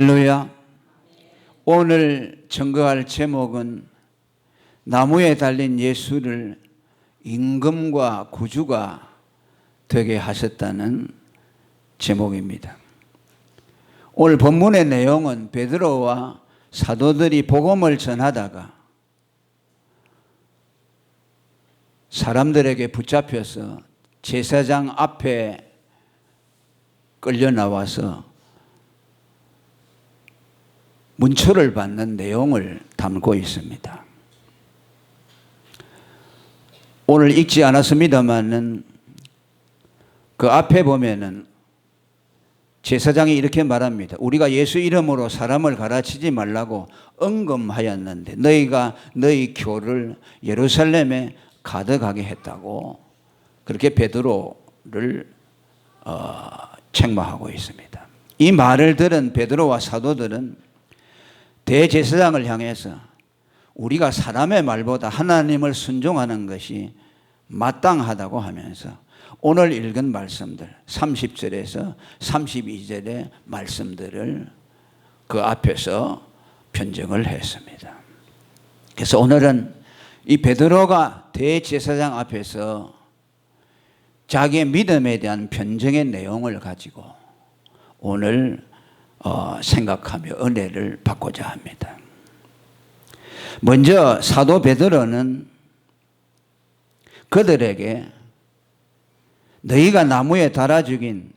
할렐루야. 오늘 증거할 제목은 나무에 달린 예수를 임금과 구주가 되게 하셨다는 제목입니다. 오늘 본문의 내용은 베드로와 사도들이 복음을 전하다가 사람들에게 붙잡혀서 제사장 앞에 끌려 나와서 문초를 받는 내용을 담고 있습니다. 오늘 읽지 않았습니다만은 그 앞에 보면은 제사장이 이렇게 말합니다. 우리가 예수 이름으로 사람을 가르치지 말라고 언금하였는데 너희가 너희 교를 예루살렘에 가득하게 했다고 그렇게 베드로를 책망하고 있습니다. 이 말을 들은 베드로와 사도들은 대제사장을 향해서 우리가 사람의 말보다 하나님을 순종하는 것이 마땅하다고 하면서 오늘 읽은 말씀들 30절에서 32절의 말씀들을 그 앞에서 변증을 했습니다. 그래서 오늘은 이 베드로가 대제사장 앞에서 자기의 믿음에 대한 변증의 내용을 가지고 오늘 생각하며 은혜를 받고자 합니다. 먼저 사도 베드로는 그들에게 너희가 나무에 달아 죽인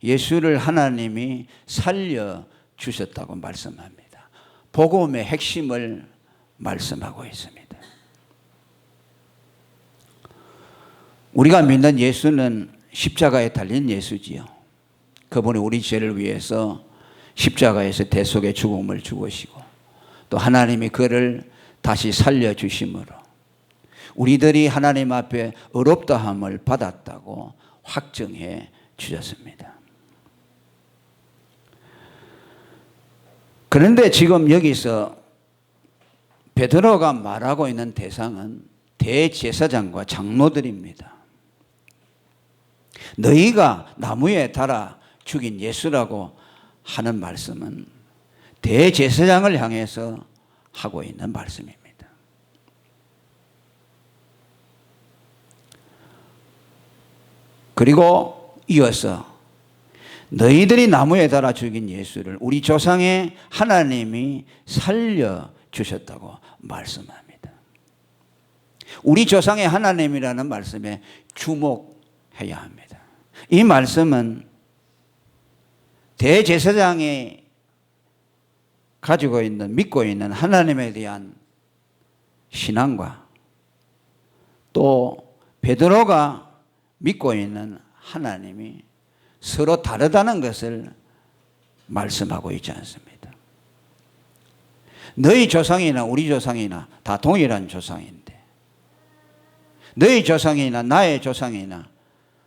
예수를 하나님이 살려주셨다고 말씀합니다. 복음의 핵심을 말씀하고 있습니다. 우리가 믿는 예수는 십자가에 달린 예수지요. 그분이 우리 죄를 위해서 십자가에서 대속의 죽음을 죽으시고 또 하나님이 그를 다시 살려주심으로 우리들이 하나님 앞에 의롭다함을 받았다고 확증해 주셨습니다. 그런데 지금 여기서 베드로가 말하고 있는 대상은 대제사장과 장로들입니다. 너희가 나무에 달아 죽인 예수라고 하는 말씀은 대제사장을 향해서 하고 있는 말씀입니다. 그리고 이어서 너희들이 나무에 달아 죽인 예수를 우리 조상의 하나님이 살려주셨다고 말씀합니다. 우리 조상의 하나님이라는 말씀에 주목해야 합니다. 이 말씀은 대제사장이 가지고 있는 믿고 있는 하나님에 대한 신앙과 또 베드로가 믿고 있는 하나님이 서로 다르다는 것을 말씀하고 있지 않습니다. 너희 조상이나 우리 조상이나 다 동일한 조상인데 너희 조상이나 나의 조상이나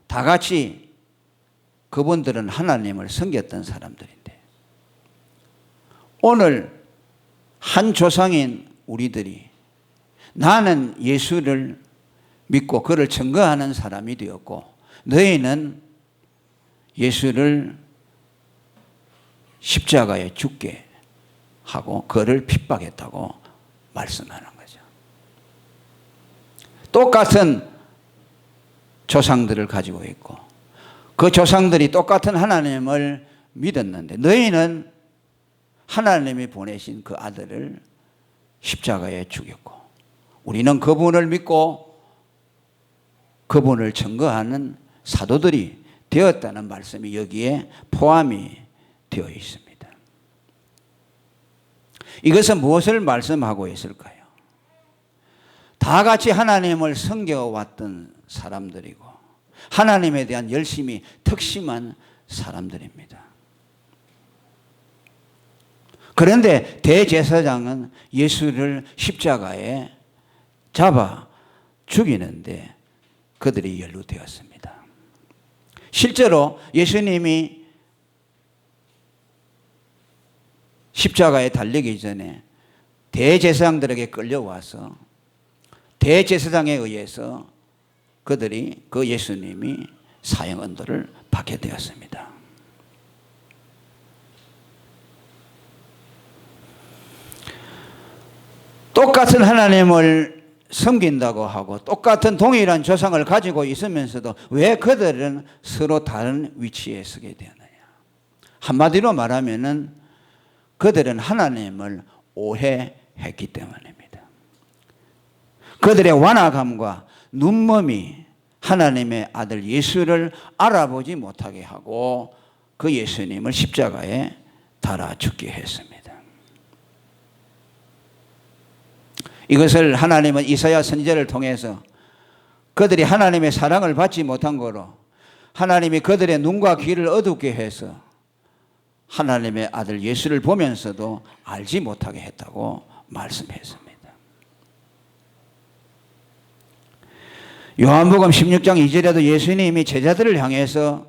다 같이 그분들은 하나님을 섬겼던 사람들인데 오늘 한 조상인 우리들이 나는 예수를 믿고 그를 증거하는 사람이 되었고 너희는 예수를 십자가에 죽게 하고 그를 핍박했다고 말씀하는 거죠. 똑같은 조상들을 가지고 있고 그 조상들이 똑같은 하나님을 믿었는데 너희는 하나님이 보내신 그 아들을 십자가에 죽였고 우리는 그분을 믿고 그분을 증거하는 사도들이 되었다는 말씀이 여기에 포함이 되어 있습니다. 이것은 무엇을 말씀하고 있을까요? 다 같이 하나님을 섬겨왔던 사람들이고 하나님에 대한 열심이 특심한 사람들입니다. 그런데 대제사장은 예수를 십자가에 잡아 죽이는데 그들이 연루되었습니다. 실제로 예수님이 십자가에 달리기 전에 대제사장들에게 끌려와서 대제사장에 의해서 그들이 그 예수님이 사형 언도를 받게 되었습니다. 똑같은 하나님을 섬긴다고 하고 똑같은 동일한 조상을 가지고 있으면서도 왜 그들은 서로 다른 위치에 서게 되느냐. 한마디로 말하면은 그들은 하나님을 오해했기 때문입니다. 그들의 완악함과 눈먼이 하나님의 아들 예수를 알아보지 못하게 하고 그 예수님을 십자가에 달아 죽게 했습니다. 이것을 하나님은 이사야 선지자를 통해서 그들이 하나님의 사랑을 받지 못한 거로 하나님이 그들의 눈과 귀를 어둡게 해서 하나님의 아들 예수를 보면서도 알지 못하게 했다고 말씀했습니다. 요한복음 16장 2절에도 예수님이 제자들을 향해서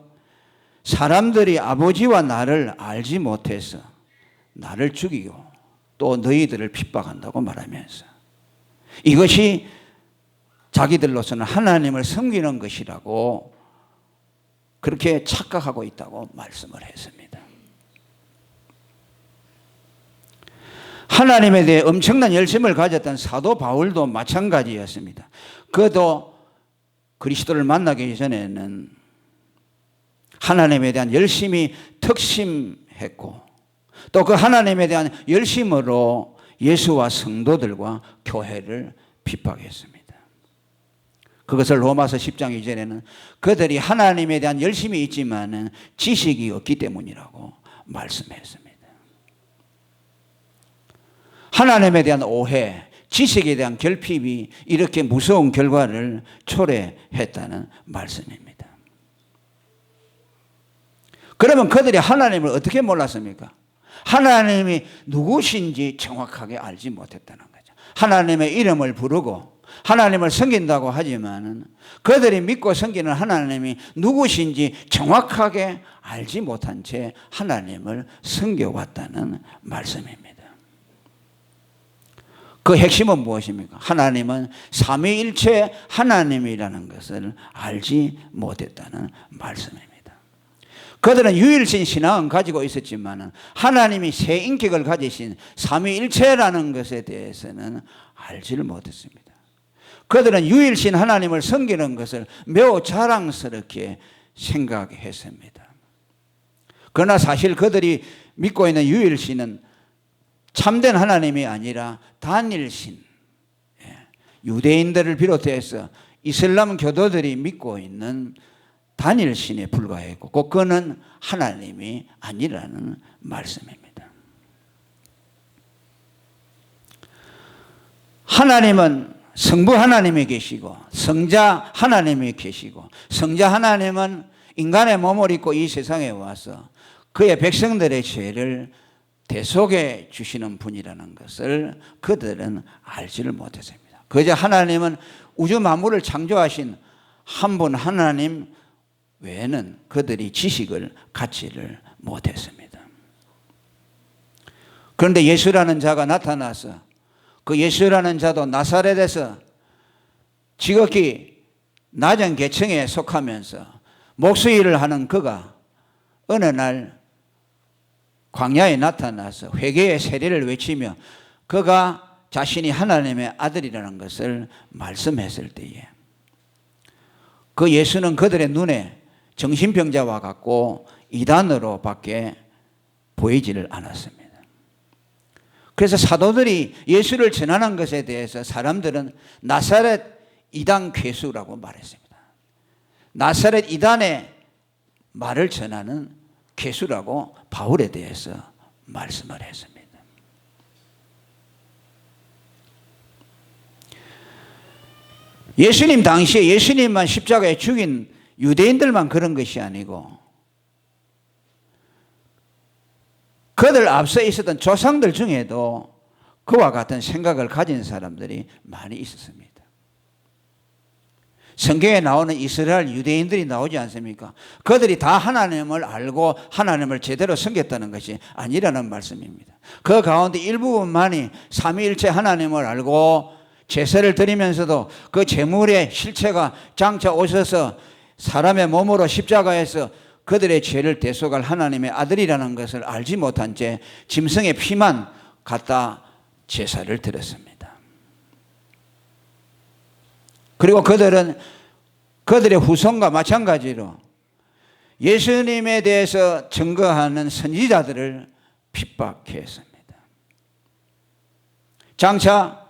사람들이 아버지와 나를 알지 못해서 나를 죽이고 또 너희들을 핍박한다고 말하면서 이것이 자기들로서는 하나님을 섬기는 것이라고 그렇게 착각하고 있다고 말씀을 했습니다. 하나님에 대해 엄청난 열심을 가졌던 사도 바울도 마찬가지였습니다. 그도 그리스도를 만나기 전에는 하나님에 대한 열심이 특심했고 또 그 하나님에 대한 열심으로 예수와 성도들과 교회를 핍박했습니다. 그것을 로마서 10장 2절에는 그들이 하나님에 대한 열심이 있지만 지식이 없기 때문이라고 말씀했습니다. 하나님에 대한 오해, 지식에 대한 결핍이 이렇게 무서운 결과를 초래했다는 말씀입니다. 그러면 그들이 하나님을 어떻게 몰랐습니까? 하나님이 누구신지 정확하게 알지 못했다는 거죠. 하나님의 이름을 부르고 하나님을 섬긴다고 하지만 그들이 믿고 섬기는 하나님이 누구신지 정확하게 알지 못한 채 하나님을 섬겨왔다는 말씀입니다. 그 핵심은 무엇입니까? 하나님은 삼위일체 하나님이라는 것을 알지 못했다는 말씀입니다. 그들은 유일신 신앙은 가지고 있었지만 하나님이 세 인격을 가지신 삼위일체라는 것에 대해서는 알지를 못했습니다. 그들은 유일신 하나님을 섬기는 것을 매우 자랑스럽게 생각했습니다. 그러나 사실 그들이 믿고 있는 유일신은 참된 하나님이 아니라 단일신, 유대인들을 비롯해서 이슬람 교도들이 믿고 있는 단일신에 불과했고 꼭 그는 하나님이 아니라는 말씀입니다. 하나님은 성부 하나님이 계시고 성자 하나님이 계시고 성자 하나님은 인간의 몸을 입고 이 세상에 와서 그의 백성들의 죄를 대속해 주시는 분이라는 것을 그들은 알지를 못했습니다. 그저 하나님은 우주 만물을 창조하신 한 분 하나님 외에는 그들이 지식을 갖지를 못했습니다. 그런데 예수라는 자가 나타나서 그 예수라는 자도 나사렛에서 지극히 낮은 계층에 속하면서 목수일을 하는 그가 어느 날 광야에 나타나서 회개의 세례를 외치며 그가 자신이 하나님의 아들이라는 것을 말씀했을 때에 그 예수는 그들의 눈에 정신병자와 같고 이단으로 밖에 보이지를 않았습니다. 그래서 사도들이 예수를 전하는 것에 대해서 사람들은 나사렛 이단 괴수라고 말했습니다. 나사렛 이단의 말을 전하는 괴수라고 바울에 대해서 말씀을 했습니다. 예수님 당시에 예수님만 십자가에 죽인 유대인들만 그런 것이 아니고 그들 앞서 있었던 조상들 중에도 그와 같은 생각을 가진 사람들이 많이 있었습니다. 성경에 나오는 이스라엘 유대인들이 나오지 않습니까? 그들이 다 하나님을 알고 하나님을 제대로 섬겼다는 것이 아니라는 말씀입니다. 그 가운데 일부분만이 삼위일체 하나님을 알고 제사를 드리면서도 그 제물의 실체가 장차 오셔서 사람의 몸으로 십자가에서 그들의 죄를 대속할 하나님의 아들이라는 것을 알지 못한 채 짐승의 피만 갖다 제사를 드렸습니다. 그리고 그들은 그들의 후손과 마찬가지로 예수님에 대해서 증거하는 선지자들을 핍박했습니다. 장차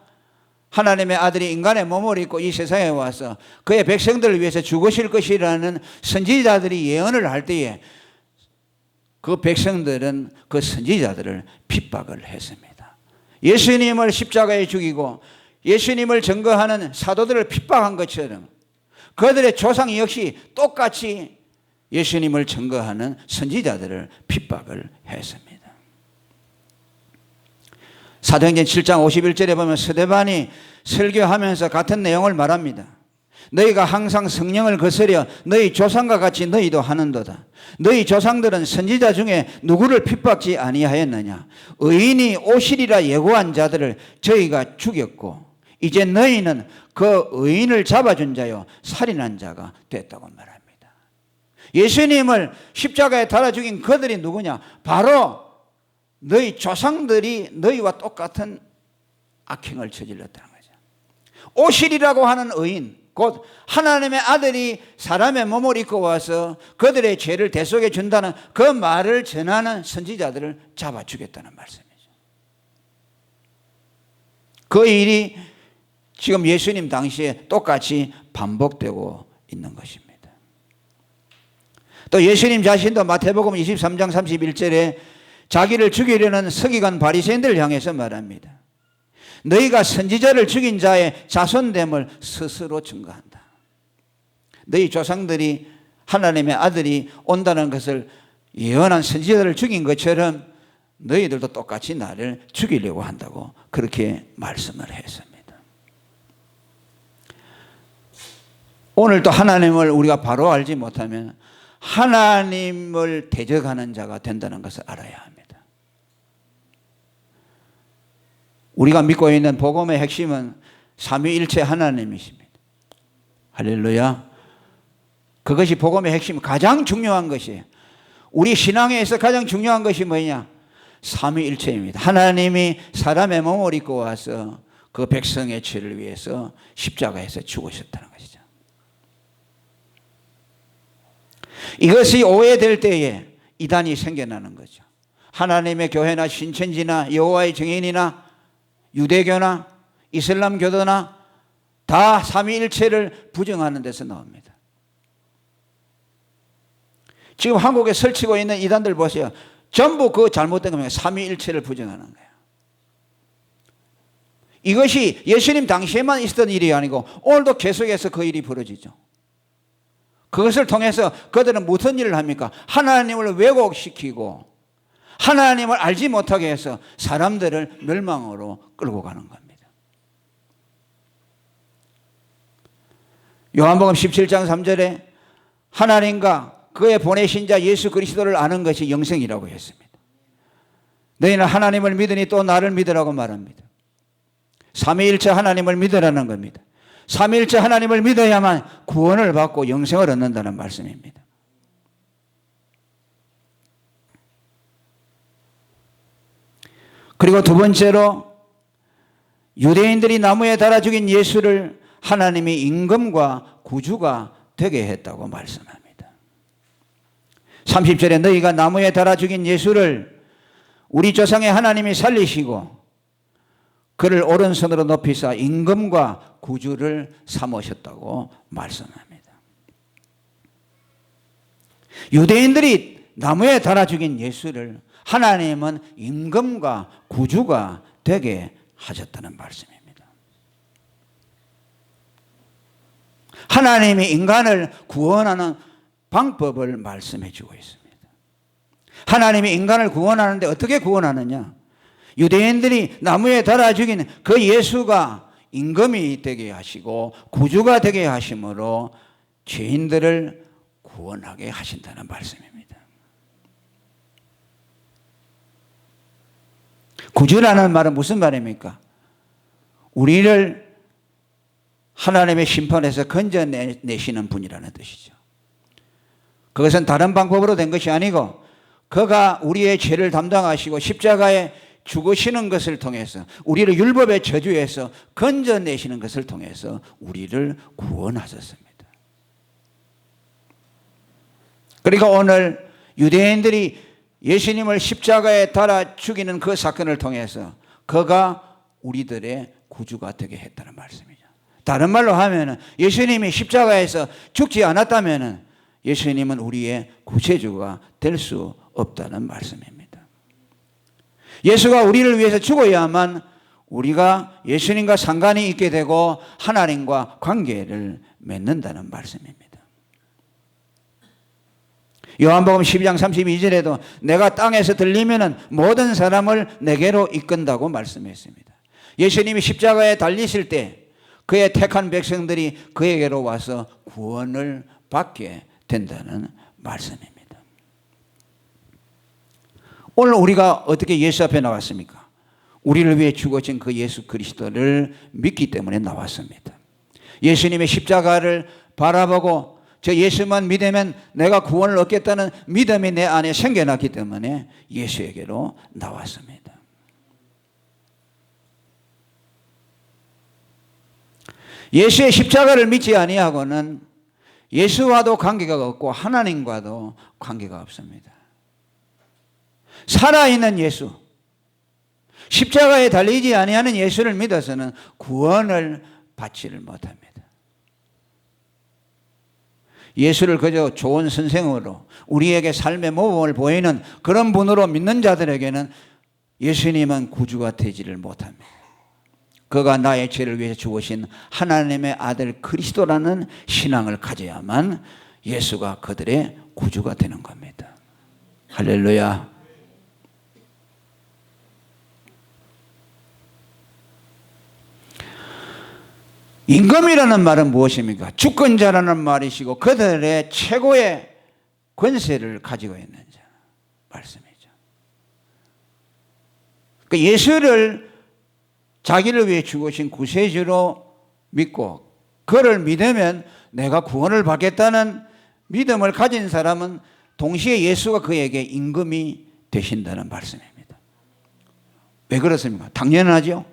하나님의 아들이 인간의 몸을 입고 이 세상에 와서 그의 백성들을 위해서 죽으실 것이라는 선지자들이 예언을 할 때에 그 백성들은 그 선지자들을 핍박을 했습니다. 예수님을 십자가에 죽이고 예수님을 증거하는 사도들을 핍박한 것처럼 그들의 조상 역시 똑같이 예수님을 증거하는 선지자들을 핍박을 했습니다. 사도행전 7장 51절에 보면 스데반이 설교하면서 같은 내용을 말합니다. 너희가 항상 성령을 거스려 너희 조상과 같이 너희도 하는도다. 너희 조상들은 선지자 중에 누구를 핍박지 아니하였느냐. 의인이 오시리라 예고한 자들을 저희가 죽였고 이제 너희는 그 의인을 잡아준 자요 살인한 자가 됐다고 말합니다. 예수님을 십자가에 달아 죽인 그들이 누구냐? 바로 너희 조상들이 너희와 똑같은 악행을 저질렀다는 거죠. 오실이라고 하는 의인, 곧 하나님의 아들이 사람의 몸을 입고 와서 그들의 죄를 대속해 준다는 그 말을 전하는 선지자들을 잡아 죽였다는 말씀이죠. 그 일이 지금 예수님 당시에 똑같이 반복되고 있는 것입니다. 또 예수님 자신도 마태복음 23장 31절에 자기를 죽이려는 서기관 바리새인들을 향해서 말합니다. 너희가 선지자를 죽인 자의 자손됨을 스스로 증거한다. 너희 조상들이 하나님의 아들이 온다는 것을 예언한 선지자를 죽인 것처럼 너희들도 똑같이 나를 죽이려고 한다고 그렇게 말씀을 했습니다. 오늘도 하나님을 우리가 바로 알지 못하면 하나님을 대적하는 자가 된다는 것을 알아야 합니다. 우리가 믿고 있는 복음의 핵심은 삼위일체 하나님이십니다. 할렐루야. 그것이 복음의 핵심, 가장 중요한 것이에요. 우리 신앙에서 가장 중요한 것이 뭐냐? 삼위일체입니다. 하나님이 사람의 몸을 입고 와서 그 백성의 죄를 위해서 십자가에서 죽으셨다는 것이죠. 이것이 오해될 때에 이단이 생겨나는 거죠. 하나님의 교회나 신천지나 여호와의 증인이나 유대교나 이슬람교도나 다 삼위일체를 부정하는 데서 나옵니다. 지금 한국에 설치고 있는 이단들 보세요. 전부 그 잘못된 겁니다. 삼위일체를 부정하는 거예요. 이것이 예수님 당시에만 있었던 일이 아니고 오늘도 계속해서 그 일이 벌어지죠. 그것을 통해서 그들은 무슨 일을 합니까? 하나님을 왜곡시키고 하나님을 알지 못하게 해서 사람들을 멸망으로 끌고 가는 겁니다. 요한복음 17장 3절에 하나님과 그의 보내신 자 예수 그리스도를 아는 것이 영생이라고 했습니다. 너희는 하나님을 믿으니 또 나를 믿으라고 말합니다. 삼위일체 하나님을 믿으라는 겁니다. 삼위일체 하나님을 믿어야만 구원을 받고 영생을 얻는다는 말씀입니다. 그리고 두 번째로 유대인들이 나무에 달아 죽인 예수를 하나님이 임금과 구주가 되게 했다고 말씀합니다. 30절에 너희가 나무에 달아 죽인 예수를 우리 조상의 하나님이 살리시고 그를 오른손으로 높이사 임금과 구주를 삼으셨다고 말씀합니다. 유대인들이 나무에 달아 죽인 예수를 하나님은 임금과 구주가 되게 하셨다는 말씀입니다. 하나님이 인간을 구원하는 방법을 말씀해 주고 있습니다. 하나님이 인간을 구원하는데 어떻게 구원하느냐? 유대인들이 나무에 달아 죽인 그 예수가 임금이 되게 하시고 구주가 되게 하심으로 죄인들을 구원하게 하신다는 말씀입니다. 구주라는 말은 무슨 말입니까? 우리를 하나님의 심판에서 건져내시는 분이라는 뜻이죠. 그것은 다른 방법으로 된 것이 아니고 그가 우리의 죄를 담당하시고 십자가에 죽으시는 것을 통해서, 우리를 율법의 저주에서 건져내시는 것을 통해서 우리를 구원하셨습니다. 그러니까 오늘 유대인들이 예수님을 십자가에 달아 죽이는 그 사건을 통해서 그가 우리들의 구주가 되게 했다는 말씀이죠. 다른 말로 하면 예수님이 십자가에서 죽지 않았다면 예수님은 우리의 구세주가 될 수 없다는 말씀입니다. 예수가 우리를 위해서 죽어야만 우리가 예수님과 상관이 있게 되고 하나님과 관계를 맺는다는 말씀입니다. 요한복음 12장 32절에도 내가 땅에서 들리면 모든 사람을 내게로 이끈다고 말씀했습니다. 예수님이 십자가에 달리실 때 그의 택한 백성들이 그에게로 와서 구원을 받게 된다는 말씀입니다. 오늘 우리가 어떻게 예수 앞에 나왔습니까? 우리를 위해 죽어진 그 예수 그리스도를 믿기 때문에 나왔습니다. 예수님의 십자가를 바라보고 저 예수만 믿으면 내가 구원을 얻겠다는 믿음이 내 안에 생겨났기 때문에 예수에게로 나왔습니다. 예수의 십자가를 믿지 아니하고는 예수와도 관계가 없고 하나님과도 관계가 없습니다. 살아있는 예수, 십자가에 달리지 아니하는 예수를 믿어서는 구원을 받지를 못합니다. 예수를 그저 좋은 선생으로 우리에게 삶의 모범을 보이는 그런 분으로 믿는 자들에게는 예수님은 구주가 되지를 못합니다. 그가 나의 죄를 위해서 죽으신 하나님의 아들 그리스도라는 신앙을 가져야만 예수가 그들의 구주가 되는 겁니다. 할렐루야. 임금이라는 말은 무엇입니까? 주권자라는 말이시고 그들의 최고의 권세를 가지고 있는 자 말씀이죠. 그러니까 예수를 자기를 위해 죽으신 구세주로 믿고 그를 믿으면 내가 구원을 받겠다는 믿음을 가진 사람은 동시에 예수가 그에게 임금이 되신다는 말씀입니다. 왜 그렇습니까? 당연하죠.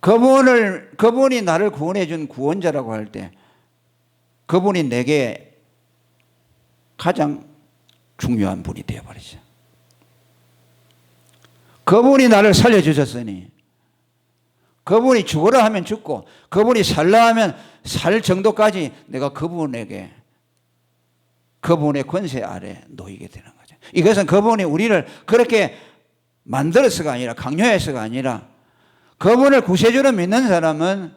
그분이 나를 구원해 준 구원자라고 할 때 그분이 내게 가장 중요한 분이 되어버리죠. 그분이 나를 살려주셨으니 그분이 죽으라 하면 죽고 그분이 살라 하면 살 정도까지 내가 그분에게 그분의 권세 아래 놓이게 되는 거죠. 이것은 그분이 우리를 그렇게 만들어서가 아니라 강요해서가 아니라 그분을 구세주로 믿는 사람은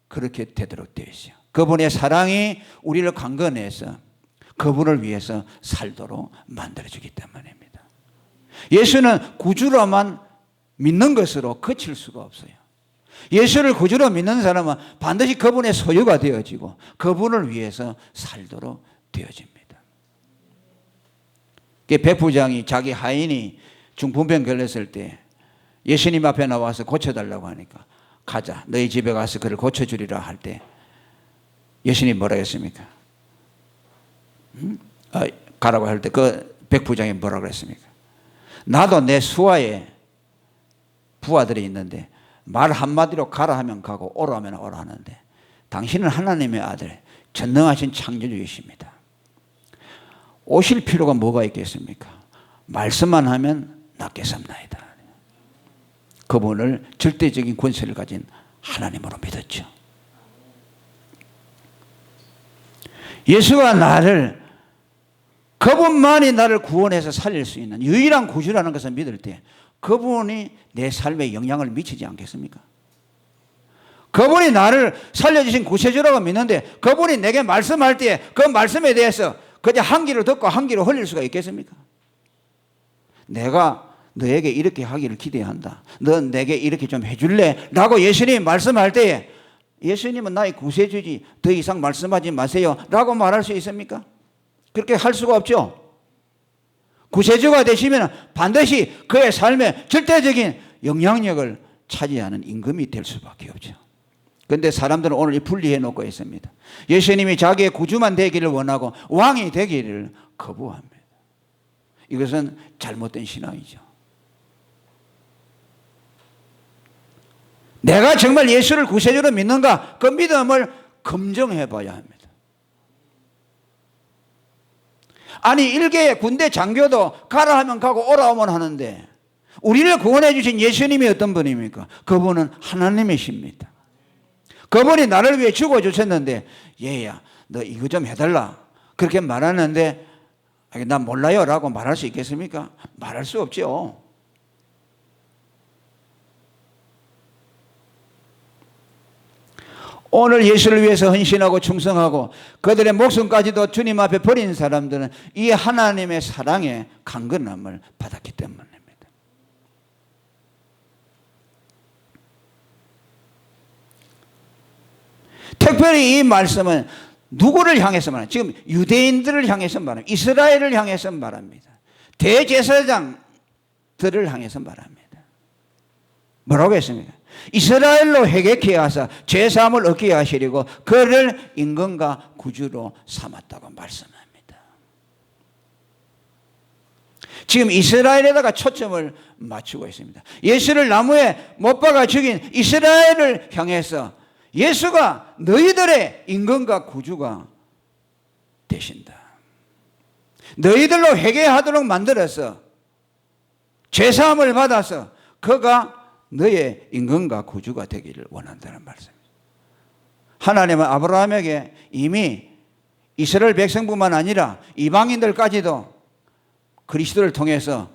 그렇게 되도록 되어 있어요. 그분의 사랑이 우리를 강건해서 그분을 위해서 살도록 만들어주기 때문입니다. 예수는 구주로만 믿는 것으로 그칠 수가 없어요. 예수를 구주로 믿는 사람은 반드시 그분의 소유가 되어지고 그분을 위해서 살도록 되어집니다. 백부장이 자기 하인이 중풍병 걸렸을 때 예수님 앞에 나와서 고쳐달라고 하니까 가자 너희 집에 가서 그를 고쳐주리라 할 때 예수님 뭐라 했습니까? 가라고 할 때 그 백부장이 뭐라 그랬습니까? 나도 내 수하에 부하들이 있는데 말 한마디로 가라 하면 가고 오라 하면 오라 하는데 당신은 하나님의 아들 전능하신 창조주이십니다. 오실 필요가 뭐가 있겠습니까? 말씀만 하면 낫겠습나이다. 그분을 절대적인 권세를 가진 하나님으로 믿었죠. 예수가 그분만이 나를 구원해서 살릴 수 있는 유일한 구주라는 것을 믿을 때 그분이 내 삶에 영향을 미치지 않겠습니까? 그분이 나를 살려주신 구세주라고 믿는데 그분이 내게 말씀할 때 그 말씀에 대해서 그냥 한 귀로 듣고 한 귀로 흘릴 수가 있겠습니까? 내가 너에게 이렇게 하기를 기대한다. 너 내게 이렇게 좀 해줄래? 라고 예수님이 말씀할 때에 예수님은 나의 구세주지 더 이상 말씀하지 마세요 라고 말할 수 있습니까? 그렇게 할 수가 없죠. 구세주가 되시면 반드시 그의 삶에 절대적인 영향력을 차지하는 임금이 될 수밖에 없죠. 그런데 사람들은 오늘 이 분리해 놓고 있습니다. 예수님이 자기의 구주만 되기를 원하고 왕이 되기를 거부합니다. 이것은 잘못된 신앙이죠. 내가 정말 예수를 구세주로 믿는가? 그 믿음을 검증해 봐야 합니다. 아니 일개의 군대 장교도 가라 하면 가고 오라 하면 하는데 우리를 구원해 주신 예수님이 어떤 분입니까? 그분은 하나님이십니다. 그분이 나를 위해 죽어주셨는데 얘야 너 이거 좀 해달라 그렇게 말하는데 난 몰라요 라고 말할 수 있겠습니까? 말할 수 없죠. 오늘 예수를 위해서 헌신하고 충성하고 그들의 목숨까지도 주님 앞에 버린 사람들은 이 하나님의 사랑의 강건함을 받았기 때문입니다. 특별히 이 말씀은 누구를 향해서 말합니까? 지금 유대인들을 향해서 말합니다. 이스라엘을 향해서 말합니다. 대제사장들을 향해서 말합니다. 뭐라고 했습니까? 이스라엘로 회개케 하사 죄사함을 얻게 하시려고 그를 임금과 구주로 삼았다고 말씀합니다. 지금 이스라엘에다가 초점을 맞추고 있습니다. 예수를 나무에 못 박아 죽인 이스라엘을 향해서 예수가 너희들의 임금과 구주가 되신다. 너희들로 회개하도록 만들어서 죄사함을 받아서 그가 너의 임금과 구주가 되기를 원한다는 말씀입니다. 하나님은 아브라함에게 이미 이스라엘 백성뿐만 아니라 이방인들까지도 그리스도를 통해서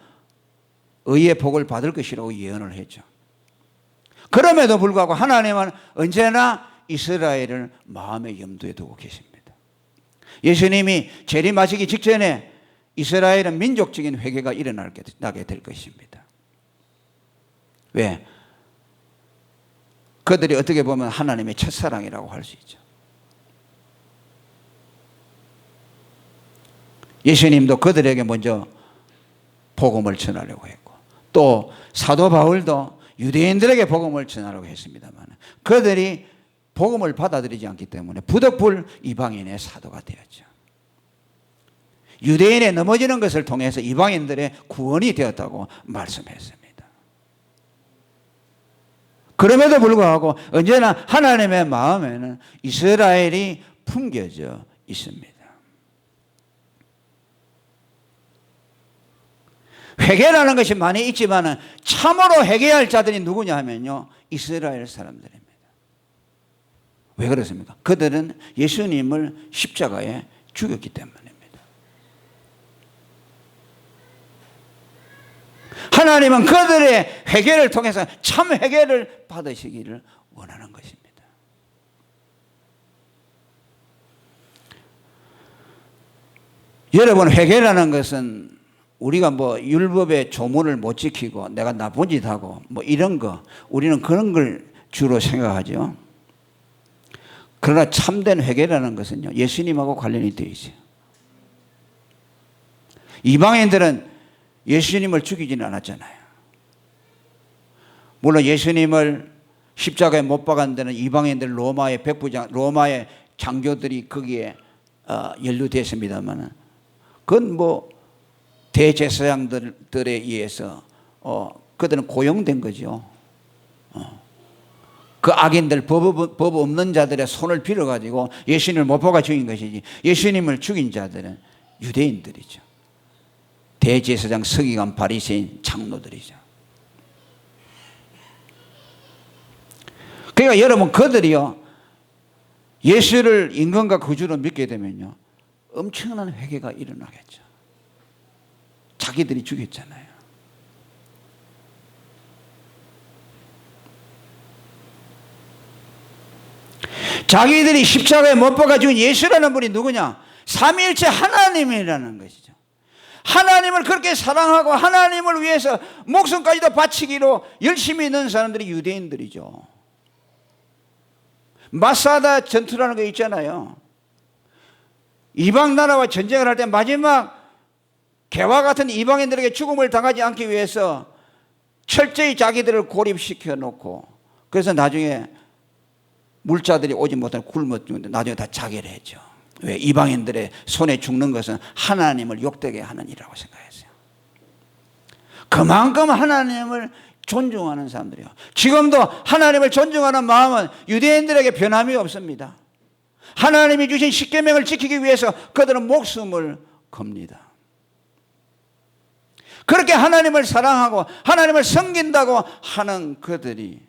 의의 복을 받을 것이라고 예언을 했죠. 그럼에도 불구하고 하나님은 언제나 이스라엘을 마음의 염두에 두고 계십니다. 예수님이 재림하시기 직전에 이스라엘은 민족적인 회개가 일어나게 될 것입니다. 왜? 그들이 어떻게 보면 하나님의 첫사랑이라고 할 수 있죠. 예수님도 그들에게 먼저 복음을 전하려고 했고 또 사도 바울도 유대인들에게 복음을 전하려고 했습니다만 그들이 복음을 받아들이지 않기 때문에 부득불 이방인의 사도가 되었죠. 유대인의 넘어지는 것을 통해서 이방인들의 구원이 되었다고 말씀했습니다. 그럼에도 불구하고 언제나 하나님의 마음에는 이스라엘이 품겨져 있습니다. 회개라는 것이 많이 있지만 참으로 회개할 자들이 누구냐 하면요 이스라엘 사람들입니다. 왜 그렇습니까? 그들은 예수님을 십자가에 죽였기 때문입니다. 하나님은 그들의 회개를 통해서 참 회개를 받으시기를 원하는 것입니다. 여러분 회개라는 것은 우리가 뭐 율법의 조문을 못 지키고 내가 나쁜 짓 하고 뭐 이런 거 우리는 그런 걸 주로 생각하죠. 그러나 참된 회개라는 것은요 예수님하고 관련이 되어 있어요. 이방인들은 예수님을 죽이지는 않았잖아요. 물론 예수님을 십자가에 못 박은 데는 이방인들 로마의 백부장 로마의 장교들이 거기에 연루됐습니다만 그건 뭐 대제사장들에 의해서 그들은 고용된 거죠. 그 악인들 법 없는 자들의 손을 빌어가지고 예수님을 못 박아 죽인 것이지 예수님을 죽인 자들은 유대인들이죠. 대제사장 서기관 바리새인 장로들이죠. 그러니까 여러분 그들이요 예수를 임금과 구주로 믿게 되면요 엄청난 회개가 일어나겠죠. 자기들이 죽였잖아요. 자기들이 십자가에 못 박아 죽인 예수라는 분이 누구냐? 삼위일체 하나님이라는 것이죠. 하나님을 그렇게 사랑하고 하나님을 위해서 목숨까지도 바치기로 열심히 있는 사람들이 유대인들이죠. 마사다 전투라는 거 있잖아요. 이방 나라와 전쟁을 할 때 마지막 개와 같은 이방인들에게 죽음을 당하지 않기 위해서 철저히 자기들을 고립시켜 놓고 그래서 나중에 물자들이 오지 못하고 굶어 죽는데 나중에 다 자결을 했죠. 왜? 이방인들의 손에 죽는 것은 하나님을 욕되게 하는 일이라고 생각했어요. 그만큼 하나님을 존중하는 사람들이요. 지금도 하나님을 존중하는 마음은 유대인들에게 변함이 없습니다. 하나님이 주신 십계명을 지키기 위해서 그들은 목숨을 겁니다. 그렇게 하나님을 사랑하고 하나님을 섬긴다고 하는 그들이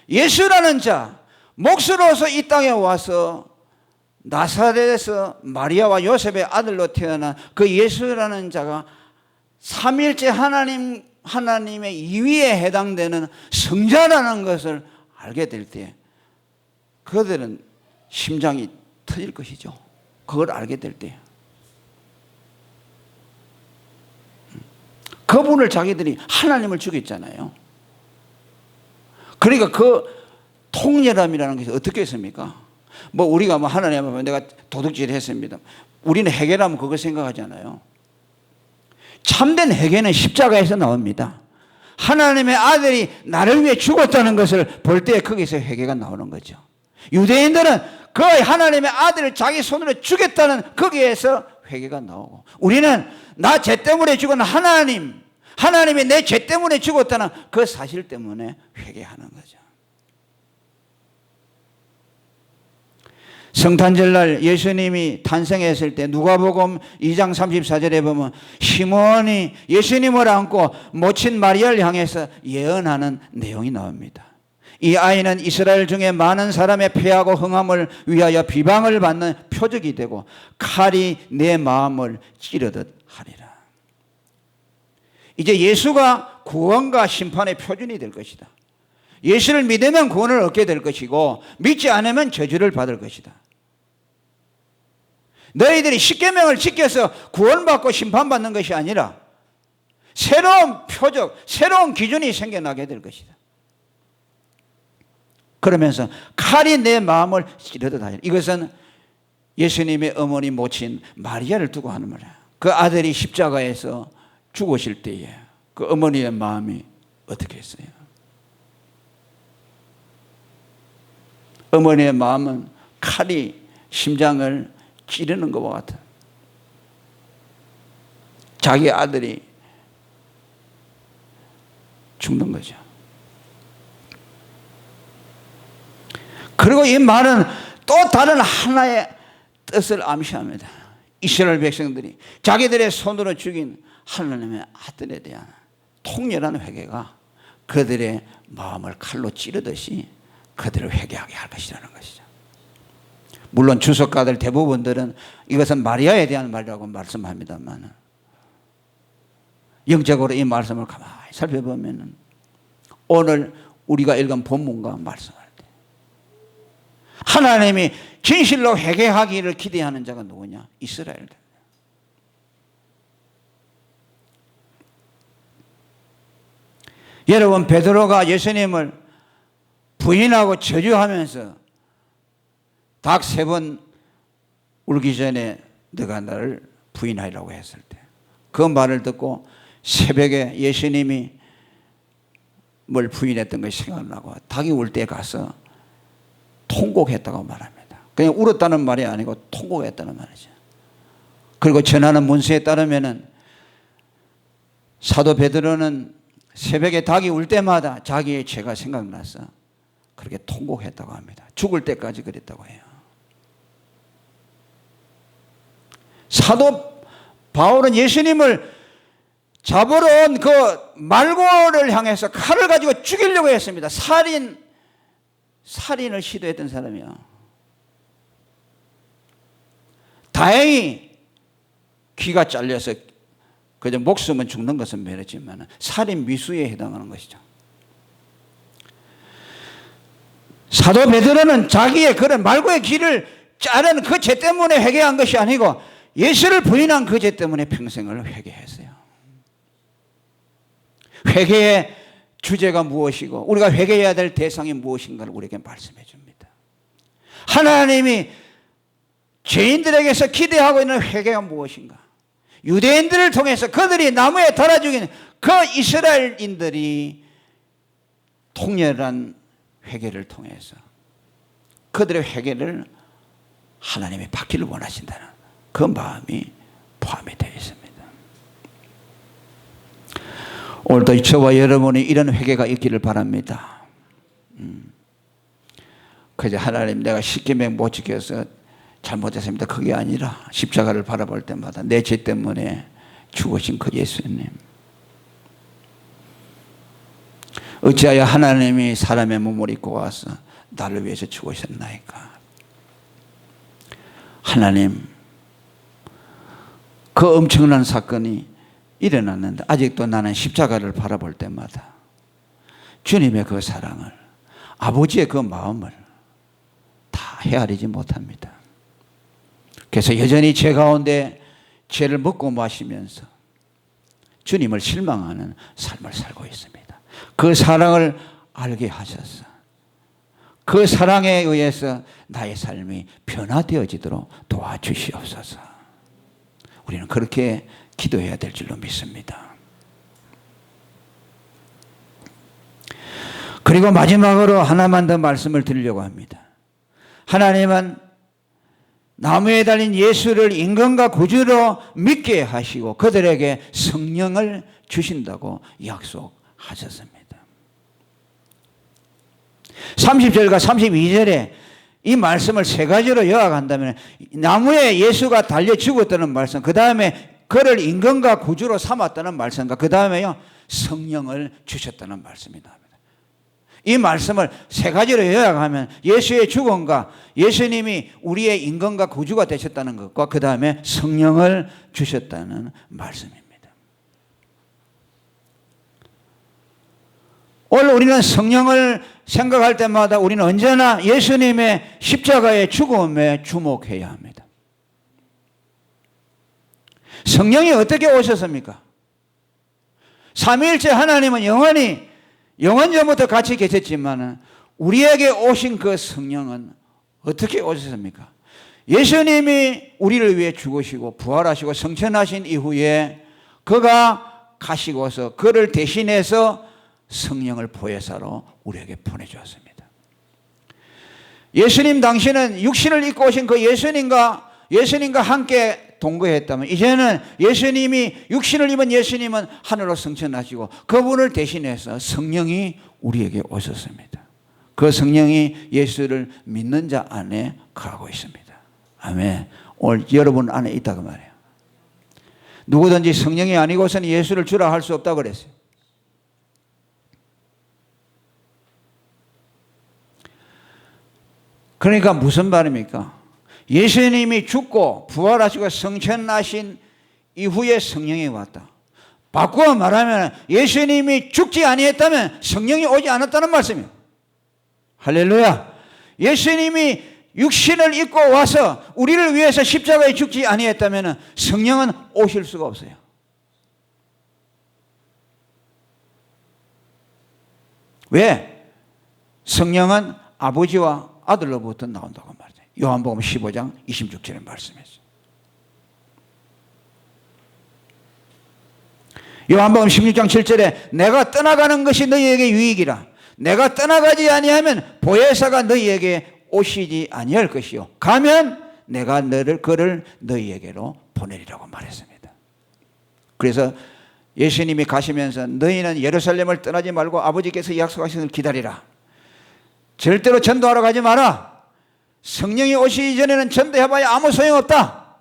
예수라는 자, 목수로서 이 땅에 와서 나사렛에서 마리아와 요셉의 아들로 태어난 그 예수라는 자가 삼일째 하나님의 이위에 해당되는 성자라는 것을 알게 될 때 그들은 심장이 터질 것이죠. 그걸 알게 될 때. 그분을 자기들이 하나님을 죽였잖아요. 그러니까 그 통렬함이라는 것이 어떻게 했습니까? 뭐 우리가 뭐 하나님 앞에 내가 도둑질 했습니다. 우리는 회개라면 그걸 생각하잖아요. 참된 회개는 십자가에서 나옵니다. 하나님의 아들이 나를 위해 죽었다는 것을 볼 때 거기서 회개가 나오는 거죠. 유대인들은 그 하나님의 아들을 자기 손으로 죽였다는 거기에서 회개가 나오고, 우리는 나 죄 때문에 죽은 하나님이 내 죄 때문에 죽었다는 그 사실 때문에 회개하는 거죠. 성탄절날 예수님이 탄생했을 때 누가복음 2장 34절에 보면 시몬이 예수님을 안고 모친 마리아를 향해서 예언하는 내용이 나옵니다. 이 아이는 이스라엘 중에 많은 사람의 폐하고 흥함을 위하여 비방을 받는 표적이 되고 칼이 내 마음을 찌르듯 하리라. 이제 예수가 구원과 심판의 표준이 될 것이다. 예수를 믿으면 구원을 얻게 될 것이고 믿지 않으면 저주를 받을 것이다. 너희들이 십계명을 지켜서 구원받고 심판받는 것이 아니라 새로운 표적, 새로운 기준이 생겨나게 될 것이다. 그러면서 칼이 내 마음을 찌르듯 하리라. 이것은 예수님의 어머니 모친 마리아를 두고 하는 말이야. 그 아들이 십자가에서 죽으실 때에 그 어머니의 마음이 어떻게 했어요? 어머니의 마음은 칼이 심장을 찌르는 것과 같아. 자기 아들이 죽는 거죠. 그리고 이 말은 또 다른 하나의 뜻을 암시합니다. 이스라엘 백성들이 자기들의 손으로 죽인 하나님의 아들에 대한 통렬한 회개가 그들의 마음을 칼로 찌르듯이 그들을 회개하게 할 것이라는 것이죠. 물론 주석가들 대부분들은 이것은 마리아에 대한 말이라고 말씀합니다만, 영적으로 이 말씀을 가만히 살펴보면 오늘 우리가 읽은 본문과 말씀할 때 하나님이 진실로 회개하기를 기대하는 자가 누구냐? 이스라엘들. 여러분, 베드로가 예수님을 부인하고 저주하면서 닭 3번 울기 전에 너가 나를 부인하리라고 했을 때 그 말을 듣고 새벽에 예수님이 뭘 부인했던 것이 생각나고 닭이 울 때 가서 통곡했다고 말합니다. 그냥 울었다는 말이 아니고 통곡했다는 말이죠. 그리고 전하는 문서에 따르면은 사도 베드로는 새벽에 닭이 울 때마다 자기의 죄가 생각나서 그렇게 통곡했다고 합니다. 죽을 때까지 그랬다고 해요. 사도 바울은 예수님을 잡으러 온 그 말고를 향해서 칼을 가지고 죽이려고 했습니다. 살인을 시도했던 사람이요. 다행히 귀가 잘려서 그저 목숨은 죽는 것은 면했지만 살인 미수에 해당하는 것이죠. 사도 베드로는 자기의 그런 말고의 귀를 자른 그 죄 때문에 회개한 것이 아니고 예수를 부인한 그 죄 때문에 평생을 회개했어요. 회개의 주제가 무엇이고 우리가 회개해야 될 대상이 무엇인가를 우리에게 말씀해 줍니다. 하나님이 죄인들에게서 기대하고 있는 회개가 무엇인가? 유대인들을 통해서 그들이 나무에 달아 죽인 그 이스라엘인들이 통렬한 회개를 통해서 그들의 회개를 하나님이 받기를 원하신다는 그 마음이 포함이 되어 있습니다. 오늘도 저와 여러분이 이런 회개가 있기를 바랍니다. 그저 하나님 내가 십계명 못 지켜서 잘못했습니다. 그게 아니라 십자가를 바라볼 때마다 내 죄 때문에 죽으신 그 예수님, 어찌하여 하나님이 사람의 몸을 입고 와서 나를 위해서 죽으셨나이까. 하나님, 그 엄청난 사건이 일어났는데 아직도 나는 십자가를 바라볼 때마다 주님의 그 사랑을, 아버지의 그 마음을 다 헤아리지 못합니다. 그래서 여전히 죄 가운데 죄를 먹고 마시면서 주님을 실망하는 삶을 살고 있습니다. 그 사랑을 알게 하셔서 그 사랑에 의해서 나의 삶이 변화되어지도록 도와주시옵소서. 우리는 그렇게 기도해야 될 줄로 믿습니다. 그리고 마지막으로 하나만 더 말씀을 드리려고 합니다. 하나님은 나무에 달린 예수를 인간과 구주로 믿게 하시고 그들에게 성령을 주신다고 약속하셨습니다. 30절과 32절에 이 말씀을 세 가지로 요약한다면 나무에 예수가 달려 죽었다는 말씀, 그 다음에 그를 인간과 구주로 삼았다는 말씀과 그 다음에요 성령을 주셨다는 말씀이 나옵니다. 이 말씀을 세 가지로 요약하면 예수의 죽음과 예수님이 우리의 인간과 구주가 되셨다는 것과 그 다음에 성령을 주셨다는 말씀입니다. 오늘 우리는 성령을 생각할 때마다 우리는 언제나 예수님의 십자가의 죽음에 주목해야 합니다. 성령이 어떻게 오셨습니까? 삼위일체 하나님은 영원전부터 같이 계셨지만 우리에게 오신 그 성령은 어떻게 오셨습니까? 예수님이 우리를 위해 죽으시고 부활하시고 성천하신 이후에 그가 가시고서 그를 대신해서 성령을 보혜사로 우리에게 보내주었습니다. 예수님 당시는 육신을 입고 오신 그 예수님과 함께 동거했다면 이제는 예수님이 육신을 입은 예수님은 하늘로 승천하시고 그분을 대신해서 성령이 우리에게 오셨습니다. 그 성령이 예수를 믿는 자 안에 거하고 있습니다. 아멘. 오늘 여러분 안에 있다고 말해요. 누구든지 성령이 아니고서는 예수를 주라 할 수 없다고 그랬어요. 그러니까 무슨 말입니까? 예수님이 죽고 부활하시고 성천하신 이후에 성령이 왔다. 바꾸어 말하면 예수님이 죽지 아니했다면 성령이 오지 않았다는 말씀이에요. 할렐루야. 예수님이 육신을 입고 와서 우리를 위해서 십자가에 죽지 아니했다면 성령은 오실 수가 없어요. 왜? 성령은 아버지와 아들로부터 나온다고 말이죠. 요한복음 15장 26절의 말씀이었어요. 요한복음 16장 7절에 내가 떠나가는 것이 너희에게 유익이라. 내가 떠나가지 아니하면 보혜사가 너희에게 오시지 아니할 것이요. 가면 내가 그를 너희에게로 보내리라고 말했습니다. 그래서 예수님이 가시면서 너희는 예루살렘을 떠나지 말고 아버지께서 약속하신 것을 기다리라. 절대로 전도하러 가지 마라. 성령이 오시기 전에는 전도해봐야 아무 소용없다.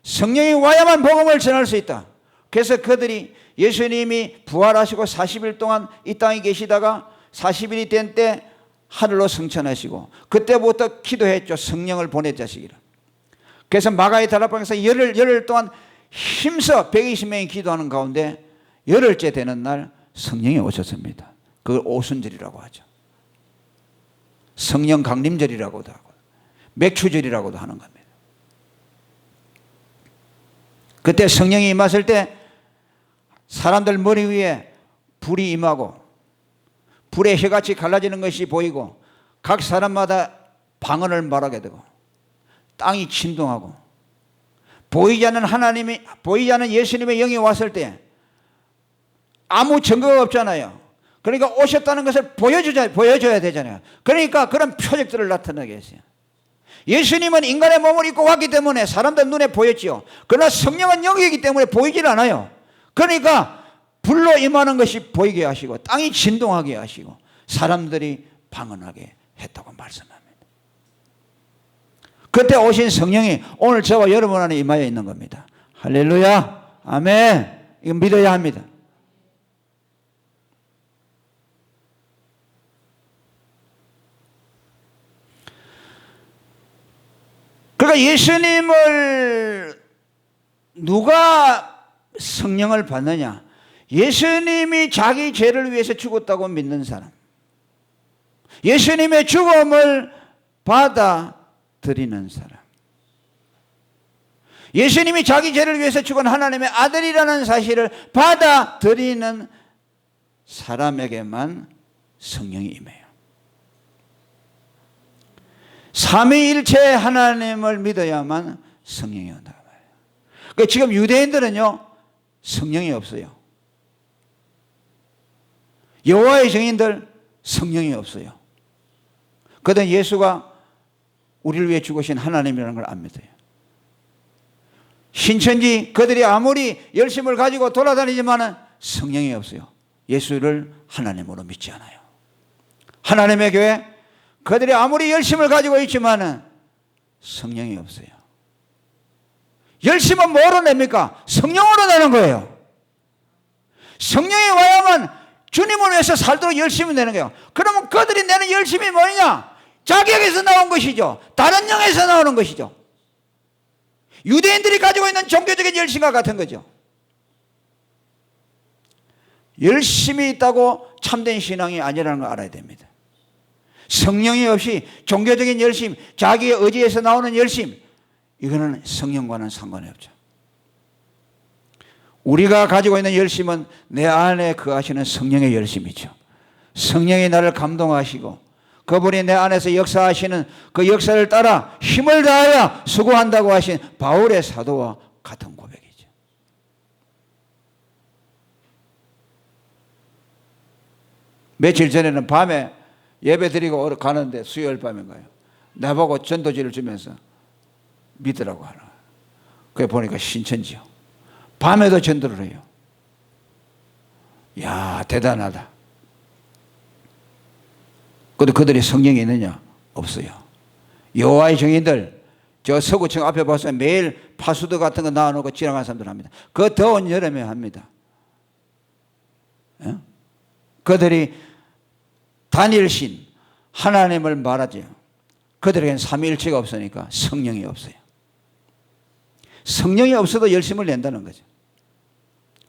성령이 와야만 복음을 전할 수 있다. 그래서 그들이 예수님이 부활하시고 40일 동안 이 땅에 계시다가 40일이 된 때 하늘로 승천하시고 그때부터 기도했죠. 성령을 보내자시기를. 그래서 마가의 다락방에서 열흘 동안 힘써 120명이 기도하는 가운데 열흘째 되는 날 성령이 오셨습니다. 그걸 오순절이라고 하죠. 성령 강림절이라고도 하고 맥추절이라고도 하는 겁니다. 그때 성령이 임하실 때 사람들 머리 위에 불이 임하고 불의 혀같이 갈라지는 것이 보이고 각 사람마다 방언을 말하게 되고 땅이 진동하고 보이지 않는 예수님의 영이 왔을 때 아무 증거가 없잖아요. 그러니까 오셨다는 것을 보여줘야 되잖아요. 그러니까 그런 표적들을 나타나게 했어요. 예수님은 인간의 몸을 입고 왔기 때문에 사람들 눈에 보였지요. 그러나 성령은 영이기 때문에 보이질 않아요. 그러니까 불로 임하는 것이 보이게 하시고 땅이 진동하게 하시고 사람들이 방언하게 했다고 말씀합니다. 그때 오신 성령이 오늘 저와 여러분 안에 임하여 있는 겁니다. 할렐루야. 아멘. 이거 믿어야 합니다. 그러니까 예수님을 누가 성령을 받느냐? 예수님이 자기 죄를 위해서 죽었다고 믿는 사람, 예수님의 죽음을 받아들이는 사람, 예수님이 자기 죄를 위해서 죽은 하나님의 아들이라는 사실을 받아들이는 사람에게만 성령이 임해요. 삼위일체 하나님을 믿어야만 성령이 온다. 그러니까 지금 유대인들은요, 성령이 없어요. 여호와의 증인들 성령이 없어요. 그들은 예수가 우리를 위해 죽으신 하나님이라는 걸 안 믿어요. 신천지 그들이 아무리 열심을 가지고 돌아다니지만 성령이 없어요. 예수를 하나님으로 믿지 않아요. 하나님의 교회 그들이 아무리 열심을 가지고 있지만 성령이 없어요. 열심은 뭐로 냅니까? 성령으로 내는 거예요. 성령이 와야만 주님을 위해서 살도록 열심히 내는 거예요. 그러면 그들이 내는 열심이 뭐냐? 자격에서 나온 것이죠. 다른 영에서 나오는 것이죠. 유대인들이 가지고 있는 종교적인 열심과 같은 거죠. 열심이 있다고 참된 신앙이 아니라는 걸 알아야 됩니다. 성령이 없이 종교적인 열심, 자기의 의지에서 나오는 열심, 이거는 성령과는 상관이 없죠. 우리가 가지고 있는 열심은 내 안에 거하시는 성령의 열심이죠. 성령이 나를 감동하시고 그분이 내 안에서 역사하시는 그 역사를 따라 힘을 다하여 수고한다고 하신 바울의 사도와 같은 고백이죠. 며칠 전에는 밤에 예배 드리고 가는데 수요일 밤인가요? 나보고 전도지를 주면서 믿으라고 하라. 그게 보니까 신천지요. 밤에도 전도를 해요. 이야, 대단하다. 그런데 그들이 성령이 있느냐? 없어요. 여호와의 증인들, 저 서구청 앞에 봐서 매일 파수도 같은 거 놔놓고 지나가는 사람들 합니다. 그 더운 여름에 합니다. 예? 그들이 단일신, 하나님을 말하죠. 그들에게는 삼위일체가 없으니까 성령이 없어요. 성령이 없어도 열심을 낸다는 거죠.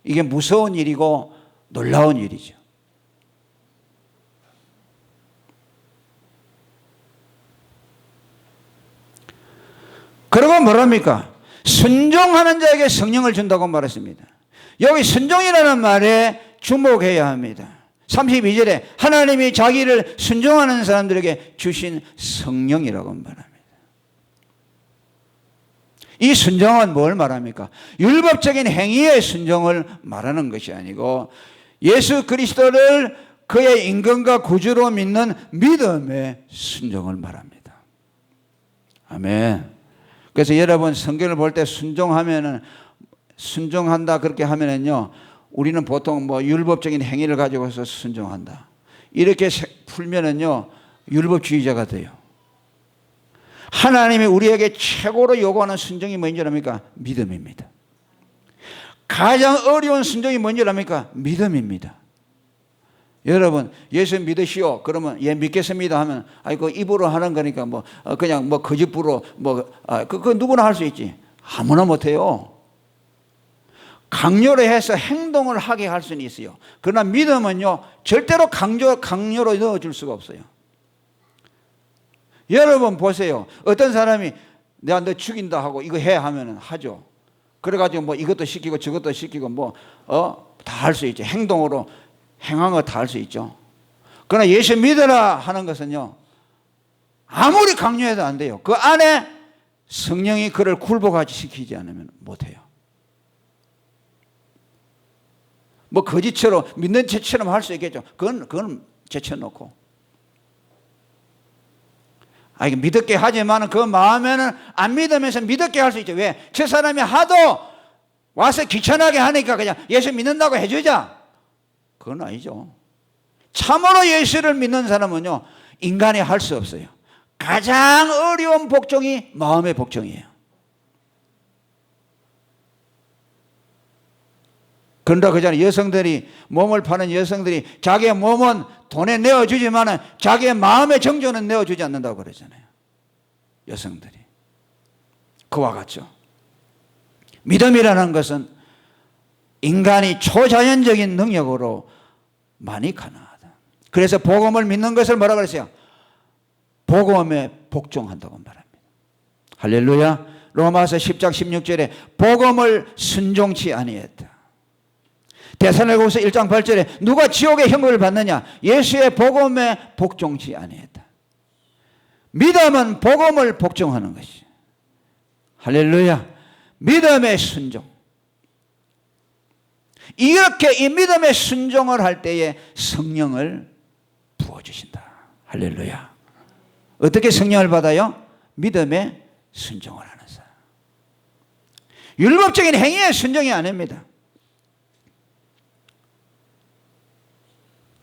이게 무서운 일이고 놀라운 일이죠. 그리고 뭐랍니까? 순종하는 자에게 성령을 준다고 말했습니다. 여기 순종이라는 말에 주목해야 합니다. 32절에 하나님이 자기를 순종하는 사람들에게 주신 성령이라고 말합니다. 이 순종은 뭘 말합니까? 율법적인 행위의 순종을 말하는 것이 아니고 예수 그리스도를 그의 인권과 구주로 믿는 믿음의 순종을 말합니다. 아멘. 그래서 여러분 성경을 볼 때 순종한다 그렇게 하면은요, 우리는 보통 뭐 율법적인 행위를 가지고서 순종한다 이렇게 풀면은요 율법주의자가 돼요. 하나님이 우리에게 최고로 요구하는 순종이 뭔지 압니까? 믿음입니다. 가장 어려운 순종이 뭔지 압니까? 믿음입니다. 여러분 예수 믿으시오 그러면 예 믿겠습니다 하면 아이고 입으로 하는 거니까 뭐 그냥 뭐 거짓부로 그 누구나 할 수 있지. 아무나 못해요. 강요를 해서 행동을 하게 할 수는 있어요. 그러나 믿음은요 절대로 강요로 넣어줄 수가 없어요. 여러분 보세요. 어떤 사람이 내가 너 죽인다 하고 이거 해 하면은 하죠. 그래가지고 뭐 이것도 시키고 저것도 시키고 뭐 다 할 수 있죠. 행동으로 행한 거 다 할 수 있죠. 그러나 예수 믿어라 하는 것은요 아무리 강요해도 안 돼요. 그 안에 성령이 그를 굴복하지 시키지 않으면 못해요. 뭐 거짓처럼 믿는 채처럼 할 수 있겠죠. 그건 제쳐놓고. 이게 믿었게 하지만 그 마음에는 안 믿으면서 믿었게 할 수 있죠. 왜? 저 사람이 하도 와서 귀찮게 하니까 그냥 예수 믿는다고 해주자. 그건 아니죠. 참으로 예수를 믿는 사람은요, 인간이 할 수 없어요. 가장 어려운 복종이 마음의 복종이에요. 그런다 그잖아요. 여성들이, 몸을 파는 여성들이 자기의 몸은 돈에 내어주지만 자기의 마음의 정조는 내어주지 않는다고 그러잖아요. 여성들이. 그와 같죠. 믿음이라는 것은 인간이 초자연적인 능력으로 많이 가능하다. 그래서 복음을 믿는 것을 뭐라 그랬어요? 복음에 복종한다고 말합니다. 할렐루야. 로마서 10장 16절에 복음을 순종치 아니했다. 데살로니가후서 1장 8절에 누가 지옥의 형벌을 받느냐? 예수의 복음에 복종치 아니했다. 믿음은 복음을 복종하는 것이. 할렐루야. 믿음의 순종. 이렇게 이 믿음의 순종을 할 때에 성령을 부어주신다. 할렐루야. 어떻게 성령을 받아요? 믿음의 순종을 하는 사람. 율법적인 행위의 순종이 아닙니다.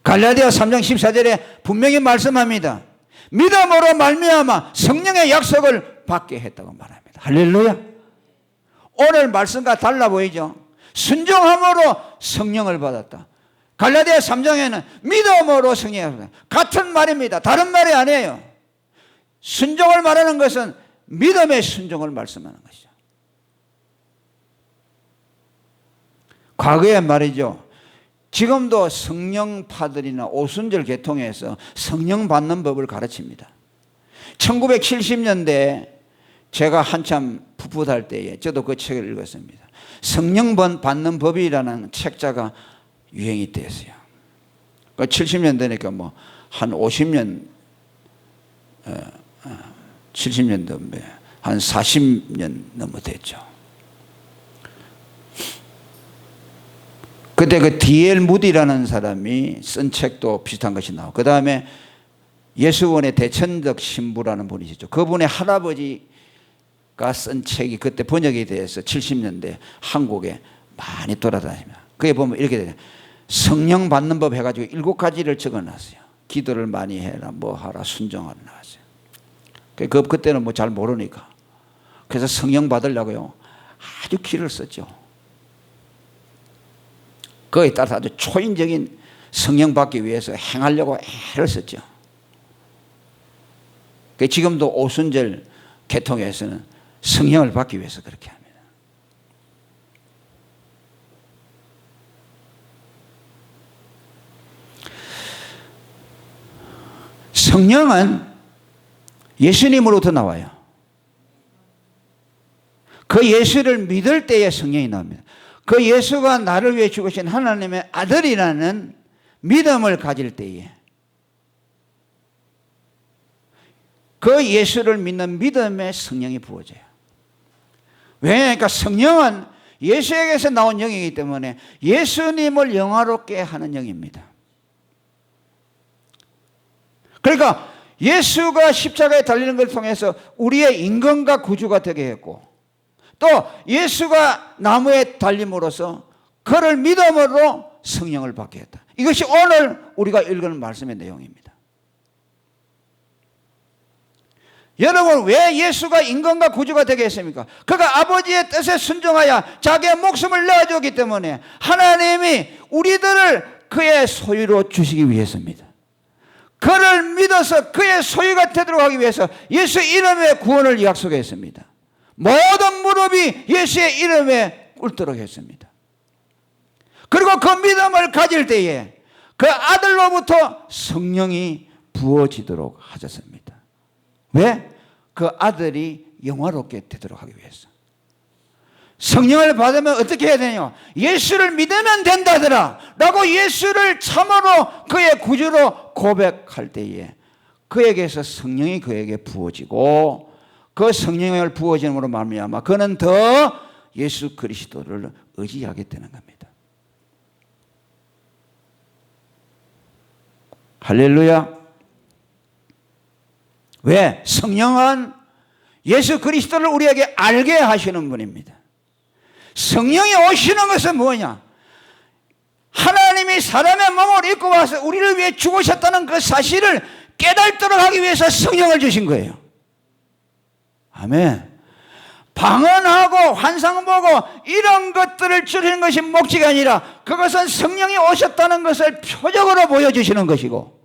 갈라디아 3장 14절에 분명히 말씀합니다. 믿음으로 말미암아 성령의 약속을 받게 했다고 말합니다. 할렐루야. 오늘 말씀과 달라 보이죠? 순종함으로 성령을 받았다. 갈라디아 3장에는 믿음으로 성령을 받았다. 같은 말입니다. 다른 말이 아니에요. 순종을 말하는 것은 믿음의 순종을 말씀하는 것이죠. 과거에 말이죠. 지금도 성령파들이나 오순절 계통에서 성령 받는 법을 가르칩니다. 1970년대에 제가 한참 풋풋할 때에 저도 그 책을 읽었습니다. 성령 받는 법이라는 책자가 유행이 됐어요. 70년대니까 뭐 한 50년, 70년대 한 40년 넘어 됐죠. 그때 그 D.L. 무디라는 사람이 쓴 책도 비슷한 것이 나오고, 그 다음에 예수원의 대천덕 신부라는 분이 있었죠. 그분의 할아버지가 쓴 책이 그때 번역이 돼서 70년대 한국에 많이 돌아다닙니다. 그게 보면 이렇게 돼요. 성령 받는 법 해가지고 7가지를 적어놨어요. 기도를 많이 해라, 뭐 하라, 순종하라 나왔어요. 그때는 뭐 잘 모르니까. 그래서 성령 받으려고요, 아주 기를 썼죠. 그에 따라서 아주 초인적인 성령 받기 위해서 행하려고 애를 썼죠. 지금도 오순절 계통에서는 성령을 받기 위해서 그렇게 합니다. 성령은 예수님으로부터 나와요. 그 예수를 믿을 때에 성령이 나옵니다. 그 예수가 나를 위해 죽으신 하나님의 아들이라는 믿음을 가질 때에 그 예수를 믿는 믿음에 성령이 부어져요. 왜냐하니까 성령은 예수에게서 나온 영이기 때문에 예수님을 영화롭게 하는 영입니다. 그러니까 예수가 십자가에 달리는 것을 통해서 우리의 인권과 구주가 되게 했고, 또 예수가 나무에 달림으로써 그를 믿음으로 성령을 받게 했다. 이것이 오늘 우리가 읽은 말씀의 내용입니다. 여러분, 왜 예수가 인간과 구주가 되게 했습니까? 그가 아버지의 뜻에 순종하여 자기의 목숨을 내어주었기 때문에 하나님이 우리들을 그의 소유로 주시기 위해서입니다. 그를 믿어서 그의 소유가 되도록 하기 위해서 예수 이름의 구원을 약속했습니다. 모든 무릎이 예수의 이름에 꿇도록 했습니다. 그리고 그 믿음을 가질 때에 그 아들로부터 성령이 부어지도록 하셨습니다. 왜? 그 아들이 영화롭게 되도록 하기 위해서. 성령을 받으면 어떻게 해야 되냐? 예수를 믿으면 된다더라 라고 예수를 참으로 그의 구주로 고백할 때에 그에게서 성령이 그에게 부어지고, 그 성령을 부어짐으로 말미암아 그는 더 예수 그리스도를 의지하게 되는 겁니다. 할렐루야. 왜? 성령은 예수 그리스도를 우리에게 알게 하시는 분입니다. 성령이 오시는 것은 뭐냐? 하나님이 사람의 몸을 입고 와서 우리를 위해 죽으셨다는 그 사실을 깨닫도록 하기 위해서 성령을 주신 거예요. 아멘. 방언하고 환상 보고 이런 것들을 주시는 것이 목적이 아니라 그것은 성령이 오셨다는 것을 표적으로 보여주시는 것이고,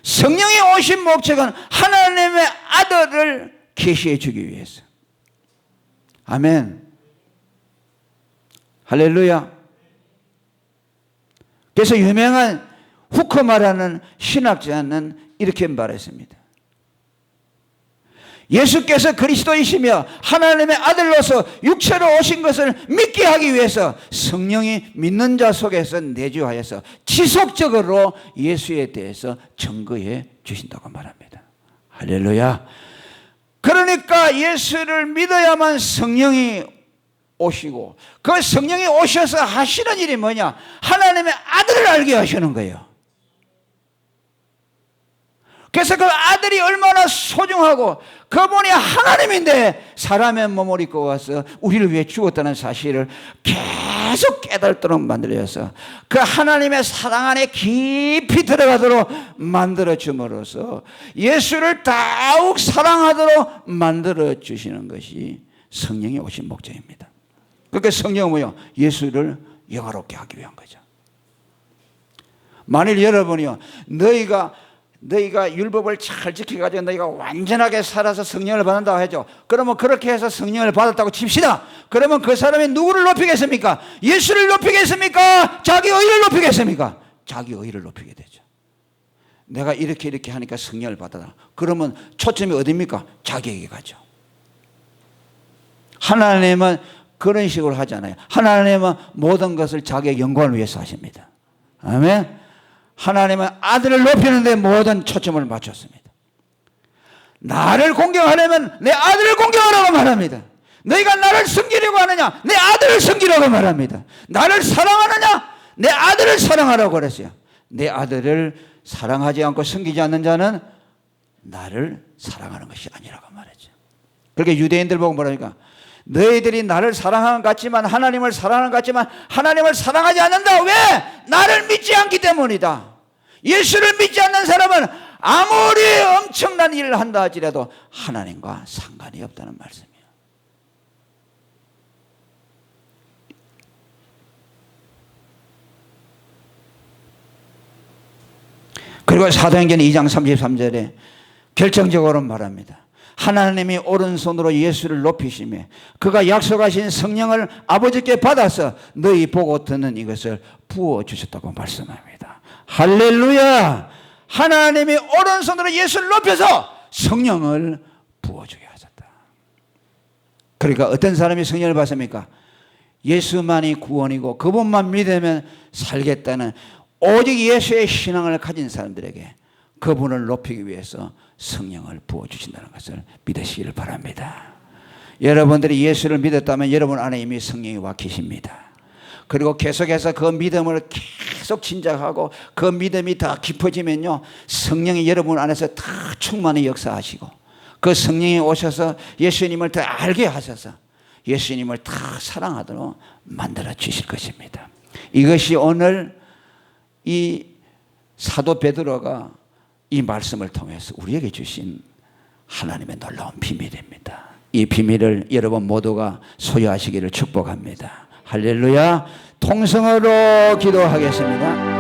성령이 오신 목적은 하나님의 아들을 계시해 주기 위해서. 아멘. 할렐루야. 그래서 유명한 후커마라는 신학자는 이렇게 말했습니다. 예수께서 그리스도이시며 하나님의 아들로서 육체로 오신 것을 믿게 하기 위해서 성령이 믿는 자 속에서 내주하여서 지속적으로 예수에 대해서 증거해 주신다고 말합니다. 할렐루야. 그러니까 예수를 믿어야만 성령이 오시고, 그 성령이 오셔서 하시는 일이 뭐냐? 하나님의 아들을 알게 하시는 거예요. 그래서 그 아들이 얼마나 소중하고 그분이 하나님인데 사람의 몸을 입고 와서 우리를 위해 죽었다는 사실을 계속 깨달도록 만들어서 그 하나님의 사랑 안에 깊이 들어가도록 만들어 줌으로써 예수를 더욱 사랑하도록 만들어 주시는 것이 성령이 오신 목적입니다. 그러니까 성령은 뭐요? 예수를 영화롭게 하기 위한 거죠. 만일 여러분이요, 너희가 율법을 잘 지켜가지고 너희가 완전하게 살아서 성령을 받는다고 하죠. 그러면 그렇게 해서 성령을 받았다고 칩시다. 그러면 그 사람이 누구를 높이겠습니까? 예수를 높이겠습니까? 자기 의를 높이겠습니까? 자기 의를 높이게 되죠. 내가 이렇게 하니까 성령을 받았다. 그러면 초점이 어디입니까? 자기에게 가죠. 하나님은 그런 식으로 하잖아요. 하나님은 모든 것을 자기의 영광을 위해서 하십니다. 아멘. 하나님은 아들을 높이는 데 모든 초점을 맞췄습니다. 나를 공경하려면 내 아들을 공경하라고 말합니다. 너희가 나를 섬기려고 하느냐? 내 아들을 섬기라고 말합니다. 나를 사랑하느냐? 내 아들을 사랑하라고 그랬어요. 내 아들을 사랑하지 않고 섬기지 않는 자는 나를 사랑하는 것이 아니라고 말했죠. 그렇게 유대인들 보고 뭐라니까? 너희들이 나를 사랑하는 것 같지만 하나님을 사랑하는 것 같지만 하나님을 사랑하지 않는다. 왜? 나를 믿지 않기 때문이다. 예수를 믿지 않는 사람은 아무리 엄청난 일을 한다 할지라도 하나님과 상관이 없다는 말씀이에요. 그리고 사도행전 2장 33절에 결정적으로 말합니다. 하나님이 오른손으로 예수를 높이시며 그가 약속하신 성령을 아버지께 받아서 너희 보고 듣는 이것을 부어주셨다고 말씀합니다. 할렐루야. 하나님이 오른손으로 예수를 높여서 성령을 부어주게 하셨다. 그러니까 어떤 사람이 성령을 받습니까? 예수만이 구원이고 그분만 믿으면 살겠다는 오직 예수의 신앙을 가진 사람들에게 그분을 높이기 위해서 성령을 부어주신다는 것을 믿으시기를 바랍니다. 여러분들이 예수를 믿었다면 여러분 안에 이미 성령이 와 계십니다. 그리고 계속해서 그 믿음을 계속 진작하고 그 믿음이 더 깊어지면요, 성령이 여러분 안에서 더 충만히 역사하시고 그 성령이 오셔서 예수님을 더 알게 하셔서 예수님을 더 사랑하도록 만들어 주실 것입니다. 이것이 오늘 이 사도 베드로가 이 말씀을 통해서 우리에게 주신 하나님의 놀라운 비밀입니다. 이 비밀을 여러분 모두가 소유하시기를 축복합니다. 할렐루야. 통성으로 기도하겠습니다.